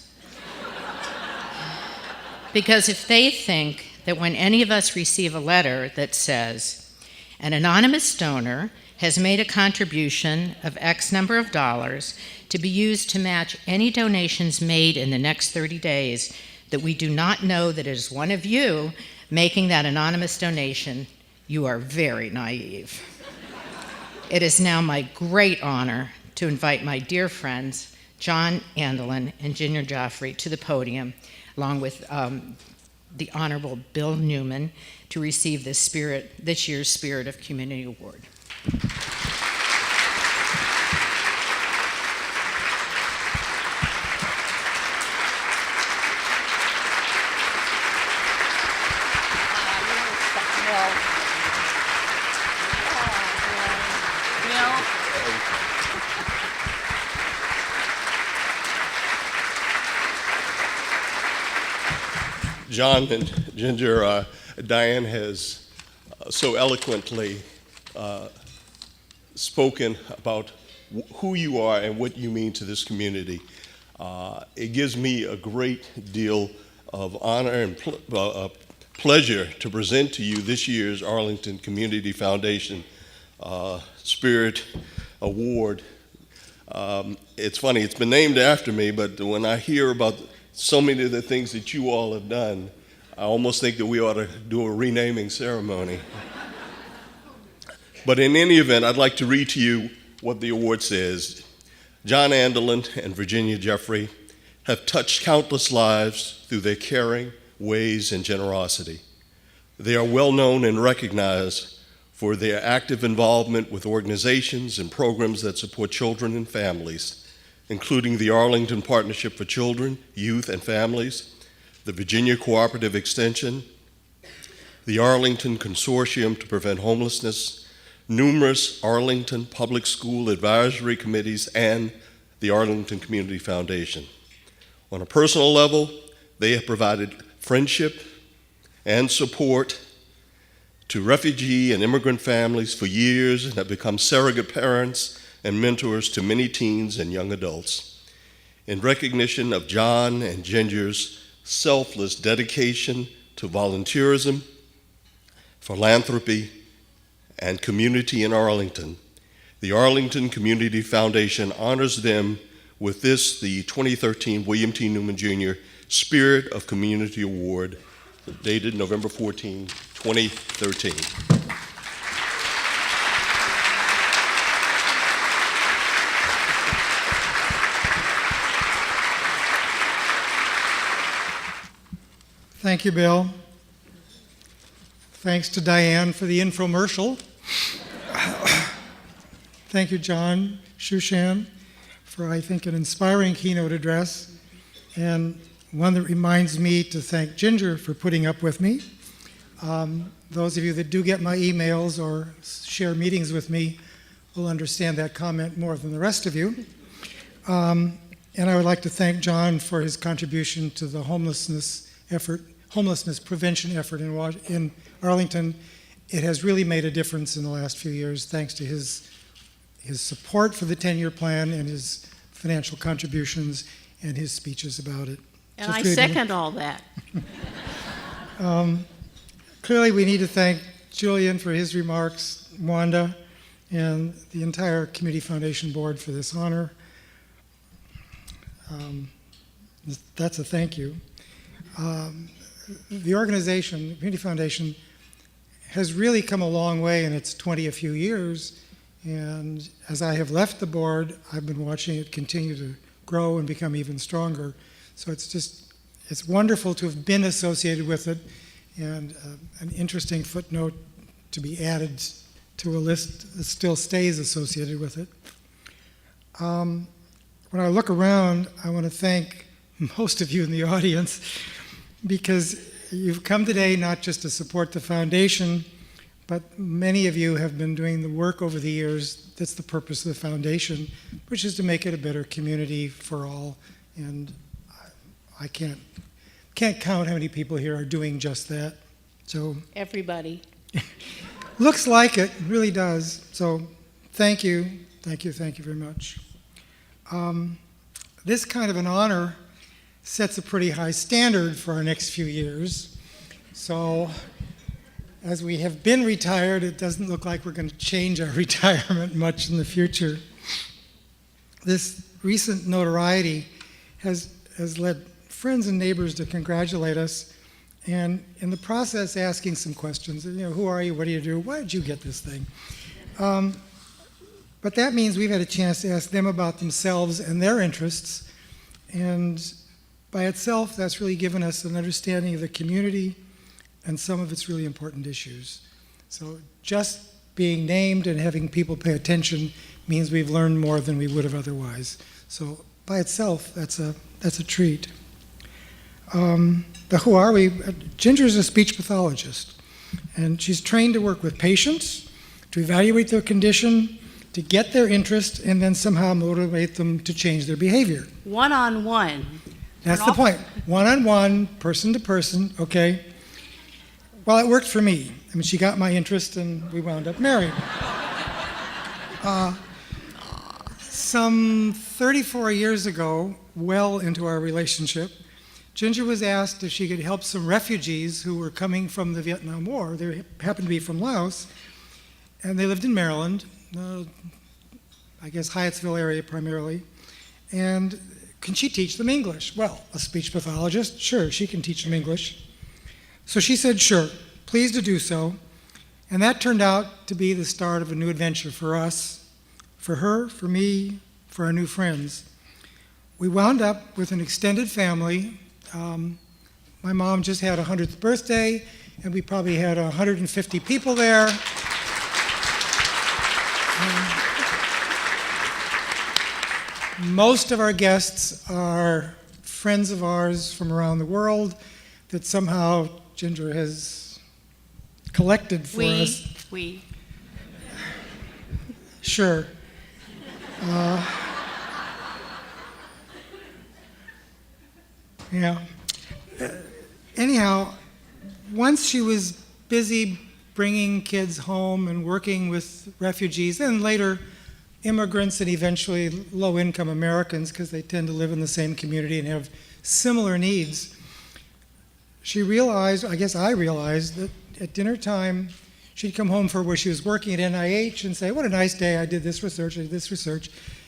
Speaker 8: Because if they think that when any of us receive a letter that says, an anonymous donor has made a contribution of X number of dollars to be used to match any donations made in the next 30 days, that we do not know that it is one of you making that anonymous donation, you are very naive. It is now my great honor to invite my dear friends, John Andelin and Ginger Geoffrey, to the podium, along with the Honorable Bill Newman, to receive this year's Spirit of Community Award.
Speaker 9: John and Ginger, Diane has so eloquently spoken about who you are and what you mean to this community. It gives me a great deal of honor and pleasure to present to you this year's Arlington Community Foundation Spirit Award. It's funny, it's been named after me, but when I hear about so many of the things that you all have done, I almost think that we ought to do a renaming ceremony. But in any event, I'd like to read to you what the award says. John Andelin and Virginia Geoffrey have touched countless lives through their caring ways and generosity. They are well known and recognized for their active involvement with organizations and programs that support children and families, including the Arlington Partnership for Children, Youth, and Families, the Virginia Cooperative Extension, the Arlington Consortium to Prevent Homelessness, numerous Arlington Public School Advisory Committees, and the Arlington Community Foundation. On a personal level, they have provided friendship and support to refugee and immigrant families for years and have become surrogate parents and mentors to many teens and young adults. In recognition of John and Ginger's selfless dedication to volunteerism, philanthropy, and community in Arlington, the Arlington Community Foundation honors them with this, the 2013 William T. Newman Jr. Spirit of Community Award, dated November 14, 2013.
Speaker 10: Thank you, Bill. Thanks to Diane for the infomercial. Thank you, John Shooshan, for, I think, an inspiring keynote address, and one that reminds me to thank Ginger for putting up with me. Those of you that do get my emails or share meetings with me will understand that comment more than the rest of you. And I would like to thank John for his contribution to the homelessness prevention effort in Arlington. It has really made a difference in the last few years, thanks to his support for the 10-year plan and his financial contributions and his speeches about it.
Speaker 11: And I second all that.
Speaker 10: Clearly, we need to thank Julian for his remarks, Wanda, and the entire Community Foundation board for this honor. That's a thank you. The organization, the Community Foundation, has really come a long way in its 20 few years, and as I have left the board, I've been watching it continue to grow and become even stronger. So it's wonderful to have been associated with it, and an interesting footnote to be added to a list that still stays associated with it. When I look around, I want to thank most of you in the audience, because you've come today not just to support the foundation, but many of you have been doing the work over the years that's the purpose of the foundation, which is to make it a better community for all. And I can't count how many people here are doing just that. So
Speaker 11: Everybody.
Speaker 10: looks like it really does. So thank you very much. This kind of an honor sets a pretty high standard for our next few years. So as we have been retired, it doesn't look like we're going to change our retirement much in the future. This recent notoriety has led friends and neighbors to congratulate us, and in the process asking some questions. Who are you? What do you do? Why did you get this thing? But that means we've had a chance to ask them about themselves and their interests, and by itself, that's really given us an understanding of the community and some of its really important issues. So just being named and having people pay attention means we've learned more than we would have otherwise. So by itself, that's a treat. But who are we? Ginger is a speech pathologist, and she's trained to work with patients, to evaluate their condition, to get their interest, and then somehow motivate them to change their behavior.
Speaker 11: One-on-one.
Speaker 10: That's the point. One-on-one, person to person, okay? Well, it worked for me. I mean, she got my interest, and we wound up married. Some 34 years ago, well into our relationship, Ginger was asked if she could help some refugees who were coming from the Vietnam War. They happened to be from Laos, and they lived in Maryland, I guess Hyattsville area primarily. And can she teach them English? Well, a speech pathologist, sure, she can teach them English. So she said, sure, pleased to do so. And that turned out to be the start of a new adventure for us, for her, for me, for our new friends. We wound up with an extended family. My mom just had her 100th birthday, and we probably had 150 people there. Most of our guests are friends of ours from around the world that somehow Ginger has collected for us.
Speaker 11: We.
Speaker 10: Sure. Yeah. Anyhow, once she was busy bringing kids home and working with refugees, and later immigrants and eventually low-income Americans, because they tend to live in the same community and have similar needs, she realized, I guess I realized, that at dinner time, she'd come home from where she was working at NIH and say, what a nice day, I did this research,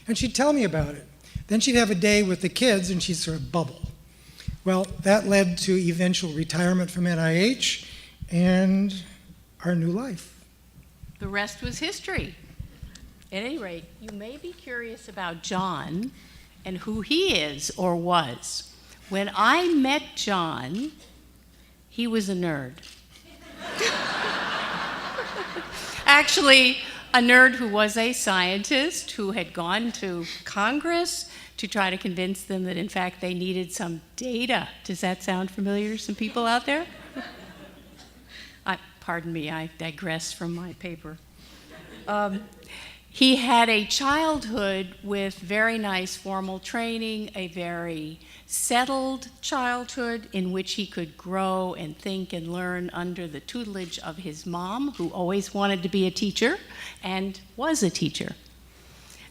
Speaker 10: and she'd tell me about it. Then she'd have a day with the kids, and she'd sort of bubble. Well, that led to eventual retirement from NIH and our new life.
Speaker 11: The rest was history. At any rate, you may be curious about John and who he is or was. When I met John, he was a nerd. Actually, a nerd who was a scientist, who had gone to Congress to try to convince them that, in fact, they needed some data. Does that sound familiar to some people out there? Pardon me, I digress from my paper. He had a childhood with very nice formal training, a very settled childhood in which he could grow and think and learn under the tutelage of his mom, who always wanted to be a teacher and was a teacher,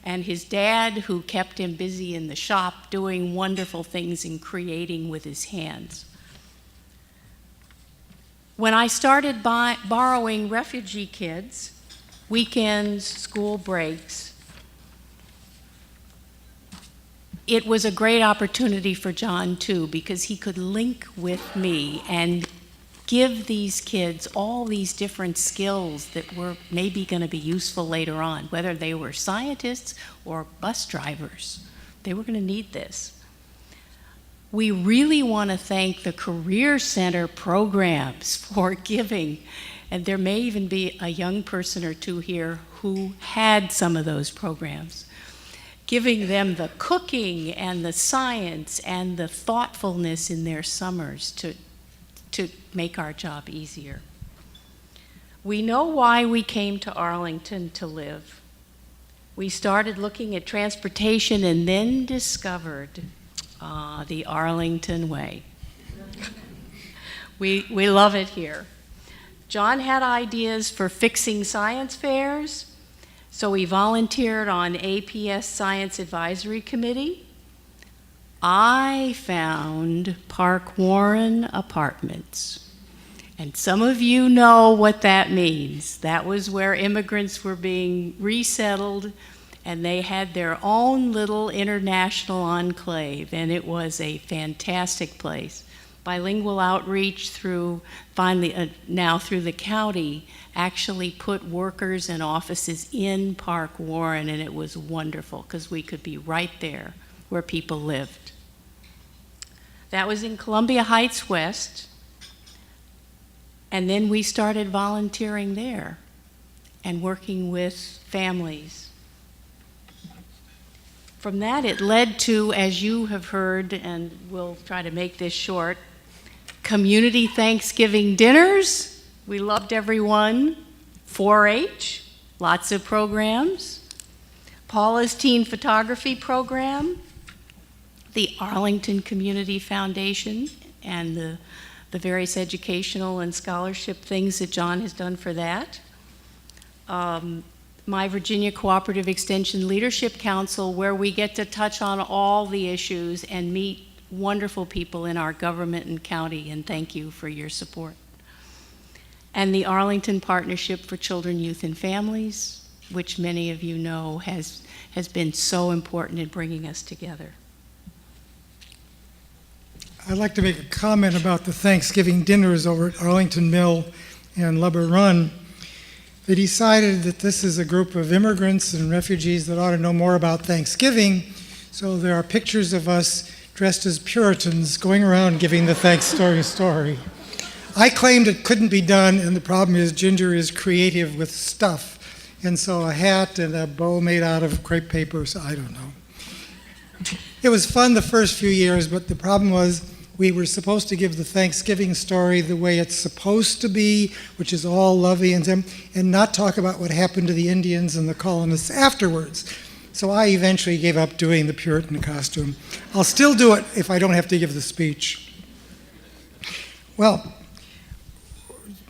Speaker 11: and his dad, who kept him busy in the shop doing wonderful things and creating with his hands. When I started borrowing refugee kids, weekends, school breaks, it was a great opportunity for John too, because he could link with me and give these kids all these different skills that were maybe going to be useful later on, whether they were scientists or bus drivers. They were going to need this. We really want to thank the Career Center programs for giving, and there may even be a young person or two here who had some of those programs, giving them the cooking and the science and the thoughtfulness in their summers to make our job easier. We know why we came to Arlington to live. We started looking at transportation and then discovered the Arlington way. We love it here. John had ideas for fixing science fairs, so he volunteered on APS Science Advisory Committee. I found Park Warren Apartments. And some of you know what that means. That was where immigrants were being resettled, and they had their own little international enclave, and it was a fantastic place. Bilingual outreach through, finally, now through the county, actually put workers and offices in Park Warren, and it was wonderful because we could be right there where people lived. That was in Columbia Heights West, and then we started volunteering there and working with families. From that, it led to, as you have heard, and we'll try to make this short, community Thanksgiving dinners. We loved everyone. 4-H, lots of programs. Paula's teen photography program, the Arlington Community Foundation, and the various educational and scholarship things that John has done for that. My Virginia Cooperative Extension Leadership Council, where we get to touch on all the issues and meet wonderful people in our government and county, and thank you for your support. And the Arlington Partnership for Children, Youth, and Families, which many of you know has been so important in bringing us together.
Speaker 10: I'd like to make a comment about the Thanksgiving dinners over at Arlington Mill and Lubber Run. They decided that this is a group of immigrants and refugees that ought to know more about Thanksgiving, so there are pictures of us dressed as Puritans going around giving the Thanksgiving story. I claimed it couldn't be done, and the problem is Ginger is creative with stuff, and so a hat and a bow made out of crepe paper, so I don't know. It was fun the first few years, but the problem was we were supposed to give the Thanksgiving story the way it's supposed to be, which is all lovey and not talk about what happened to the Indians and the colonists afterwards. So I eventually gave up doing the Puritan costume. I'll still do it if I don't have to give the speech. Well,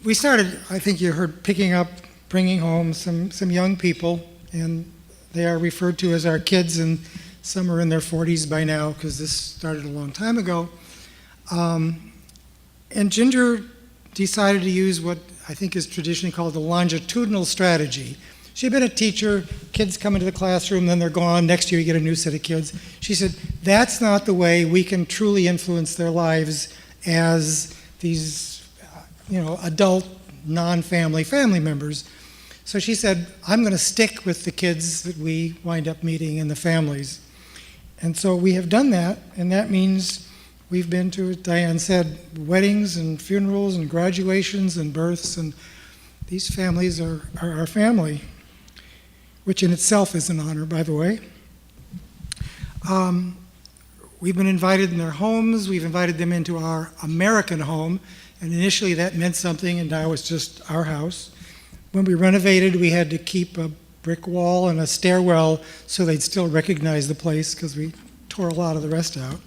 Speaker 10: we started, I think you heard, picking up, bringing home some young people, and they are referred to as our kids, and some are in their 40s by now because this started a long time ago. And Ginger decided to use what I think is traditionally called the longitudinal strategy. She'd been a teacher, kids come into the classroom, then they're gone, next year you get a new set of kids. She said, that's not the way we can truly influence their lives as these, adult, non-family family members. So she said, I'm going to stick with the kids that we wind up meeting and the families. And so we have done that, and that means we've been to, as Diane said, weddings and funerals and graduations and births, and these families are our family, which in itself is an honor, by the way. We've been invited in their homes. We've invited them into our American home, and initially that meant something, and now it's just our house. When we renovated, we had to keep a brick wall and a stairwell so they'd still recognize the place, because we tore a lot of the rest out.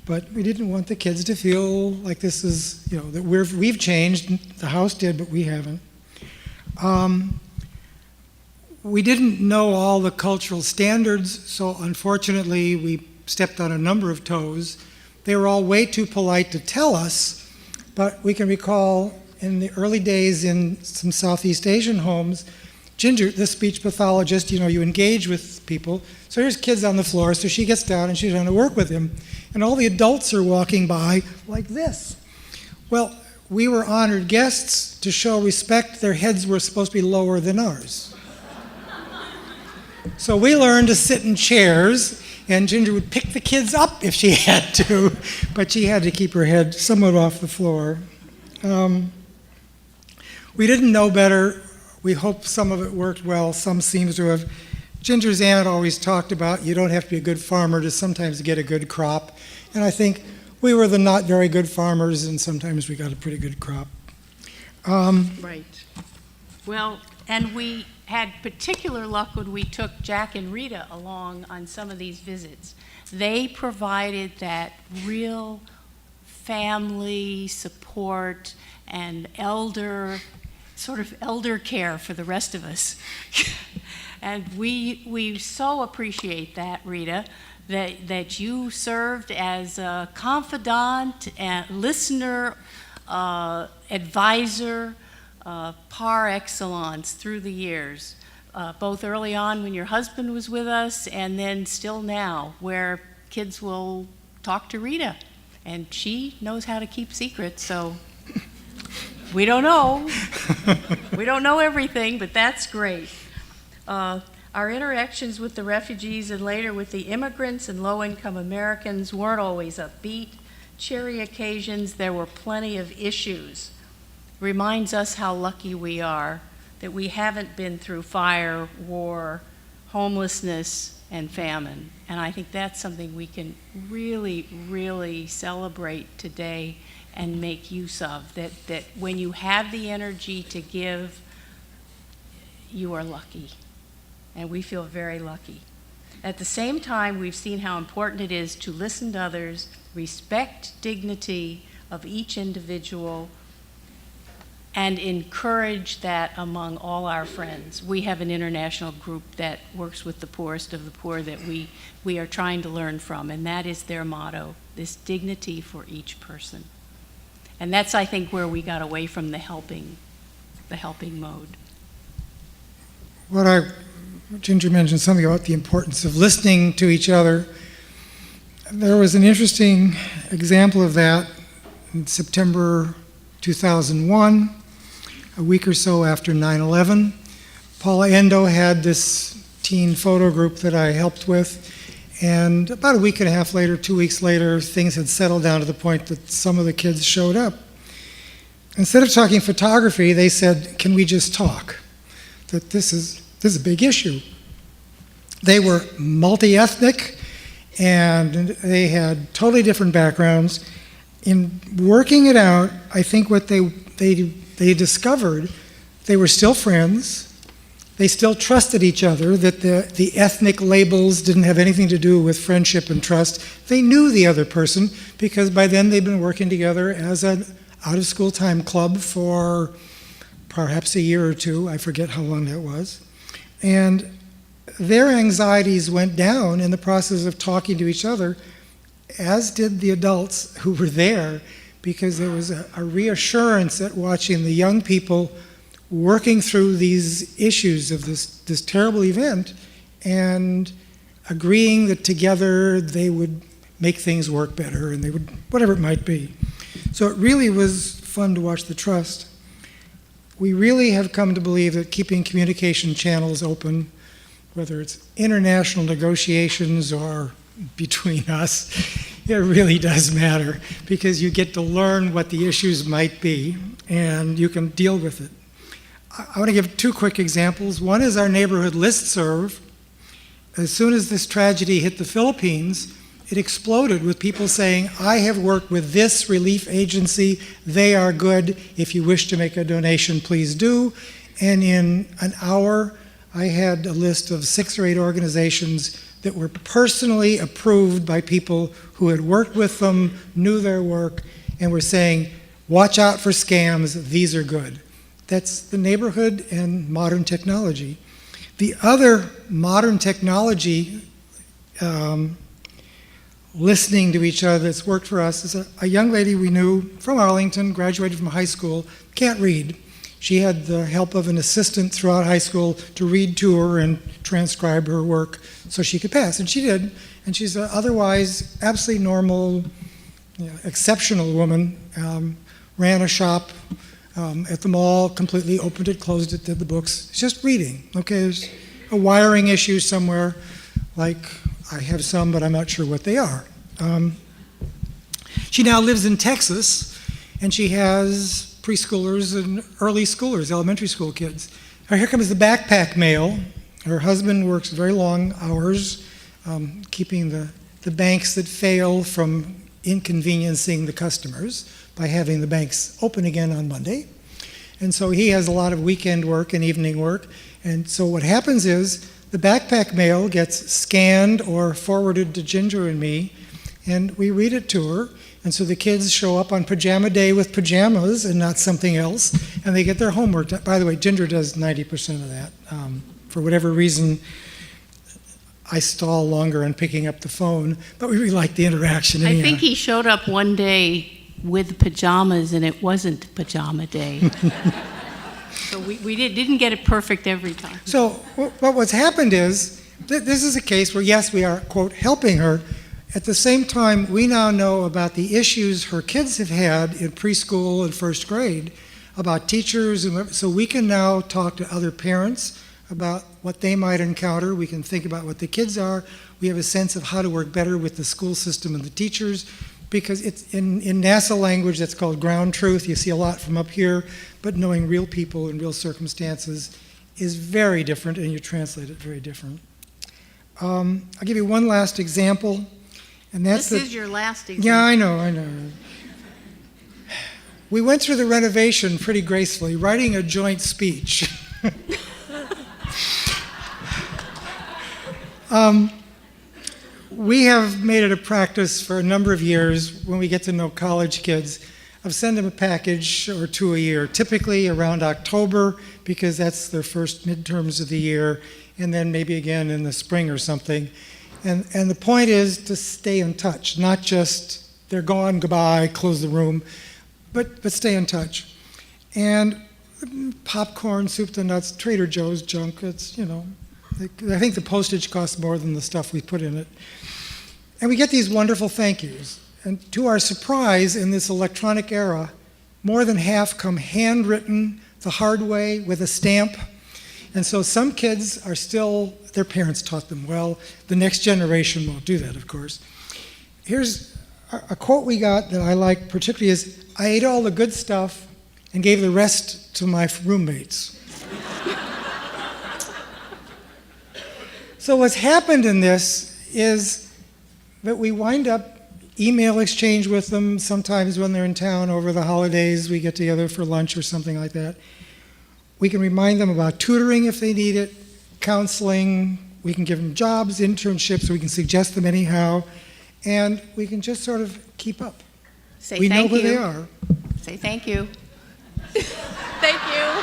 Speaker 10: But we didn't want the kids to feel like this is, that we've changed. The house did, but we haven't. We didn't know all the cultural standards, so unfortunately we stepped on a number of toes. They were all way too polite to tell us, but we can recall in the early days in some Southeast Asian homes, Ginger, the speech pathologist, you engage with people. So here's kids on the floor, so she gets down and she's trying to work with him. And all the adults are walking by like this. Well, we were honored guests. To show respect, their heads were supposed to be lower than ours. So we learned to sit in chairs, and Ginger would pick the kids up if she had to, but she had to keep her head somewhat off the floor. We didn't know better. We hope some of it worked well. Some seems to have. Ginger's aunt always talked about you don't have to be a good farmer to sometimes get a good crop. And I think we were the not very good farmers, and sometimes we got a pretty good crop.
Speaker 11: Right. Well, and we had particular luck when we took Jack and Rita along on some of these visits. They provided that real family support and sort of elder care for the rest of us. And we so appreciate that, Rita, that you served as a confidant and listener, advisor, par excellence through the years, both early on when your husband was with us and then still now, where kids will talk to Rita, and she knows how to keep secrets, so we don't know. We don't know everything, but that's great. Our interactions with the refugees and later with the immigrants and low-income Americans weren't always upbeat. Cheery occasions, there were plenty of issues. Reminds us how lucky we are that we haven't been through fire, war, homelessness, and famine. And I think that's something we can really, really celebrate today and make use of, that when you have the energy to give, you are lucky. And we feel very lucky. At the same time, we've seen how important it is to listen to others, respect dignity of each individual, and encourage that among all our friends. We have an international group that works with the poorest of the poor that we are trying to learn from, and that is their motto, this dignity for each person. And that's, I think, where we got away from the helping mode.
Speaker 10: Ginger mentioned something about the importance of listening to each other. There was an interesting example of that in September 2001, a week or so after 9/11. Paula Endo had this teen photo group that I helped with, and about a week and a half later, 2 weeks later, things had settled down to the point that some of the kids showed up. Instead of talking photography, they said, "Can we just talk?" That this is a big issue. They were multi-ethnic, and they had totally different backgrounds. In working it out, I think what they discovered, they were still friends. They still trusted each other, that the ethnic labels didn't have anything to do with friendship and trust. They knew the other person, because by then they'd been working together as an out-of-school time club for perhaps a year or two. I forget how long that was. And their anxieties went down in the process of talking to each other, as did the adults who were there, because there was a reassurance at watching the young people working through these issues of this terrible event and agreeing that together they would make things work better, and they would, whatever it might be. So it really was fun to watch the trust. We really have come to believe that keeping communication channels open, whether it's international negotiations or between us, it really does matter, because you get to learn what the issues might be and you can deal with it. I want to give two quick examples. One is our neighborhood listserv. As soon as this tragedy hit the Philippines, it exploded with people saying, "I have worked with this relief agency, they are good, if you wish to make a donation, please do." And in an hour, I had a list of 6 or 8 organizations that were personally approved by people who had worked with them, knew their work, and were saying, watch out for scams, these are good. That's the neighborhood and modern technology. The other modern technology listening to each other that's worked for us is a young lady we knew from Arlington, graduated from high school, can't read. She had the help of an assistant throughout high school to read to her and transcribe her work so she could pass, and she did. And she's an otherwise absolutely normal, exceptional woman. Ran a shop at the mall, completely opened it, closed it, did the books. It's just reading, okay? There's a wiring issue somewhere, like I have some, but I'm not sure what they are. She now lives in Texas, and she has preschoolers and early schoolers, elementary school kids. Here comes the backpack mail. Her husband works very long hours, keeping the banks that fail from inconveniencing the customers by having the banks open again on Monday. And so he has a lot of weekend work and evening work. And so what happens is the backpack mail gets scanned or forwarded to Ginger and me, and we read it to her. And so the kids show up on pajama day with pajamas and not something else, and they get their homework done. By the way, Ginger does 90% of that. For whatever reason, I stall longer on picking up the phone, but we really like the interaction anyhow.
Speaker 11: I think he showed up one day with pajamas, and it wasn't pajama day. So we didn't get it perfect every time.
Speaker 10: So what's happened is, this is a case where, yes, we are, quote, helping her. At the same time, we now know about the issues her kids have had in preschool and first grade, about teachers, and so we can now talk to other parents about what they might encounter. We can think about what the kids are. We have a sense of how to work better with the school system and the teachers, because it's in NASA language that's called ground truth. You see a lot from up here, but knowing real people and real circumstances is very different, and you translate it very different. I'll give you one last example, and that's
Speaker 11: This is your last example.
Speaker 10: Yeah, I know. We went through the renovation pretty gracefully, writing a joint speech. We have made it a practice for a number of years, when we get to know college kids, of sending them a package or 2 a year, typically around October, because that's their first midterms of the year, and then maybe again in the spring or something. And the point is to stay in touch, not just they're gone, goodbye, close the room, but stay in touch. And popcorn, soup to nuts, Trader Joe's junk, it's, I think the postage costs more than the stuff we put in it. And we get these wonderful thank yous. And to our surprise, in this electronic era, more than half come handwritten the hard way with a stamp. And so some kids are still, their parents taught them well. The next generation won't do that, of course. Here's a quote we got that I like particularly is, I ate all the good stuff and gave the rest to my roommates. So what's happened in this is that we wind up email exchange with them. Sometimes when they're in town over the holidays, we get together for lunch or something like that. We can remind them about tutoring if they need it, counseling. We can give them jobs, internships, we can suggest them anyhow. And we can just sort of keep up.
Speaker 11: Say
Speaker 10: we
Speaker 11: thank
Speaker 10: know who
Speaker 11: you.
Speaker 10: they are.
Speaker 11: Say thank you. Thank you.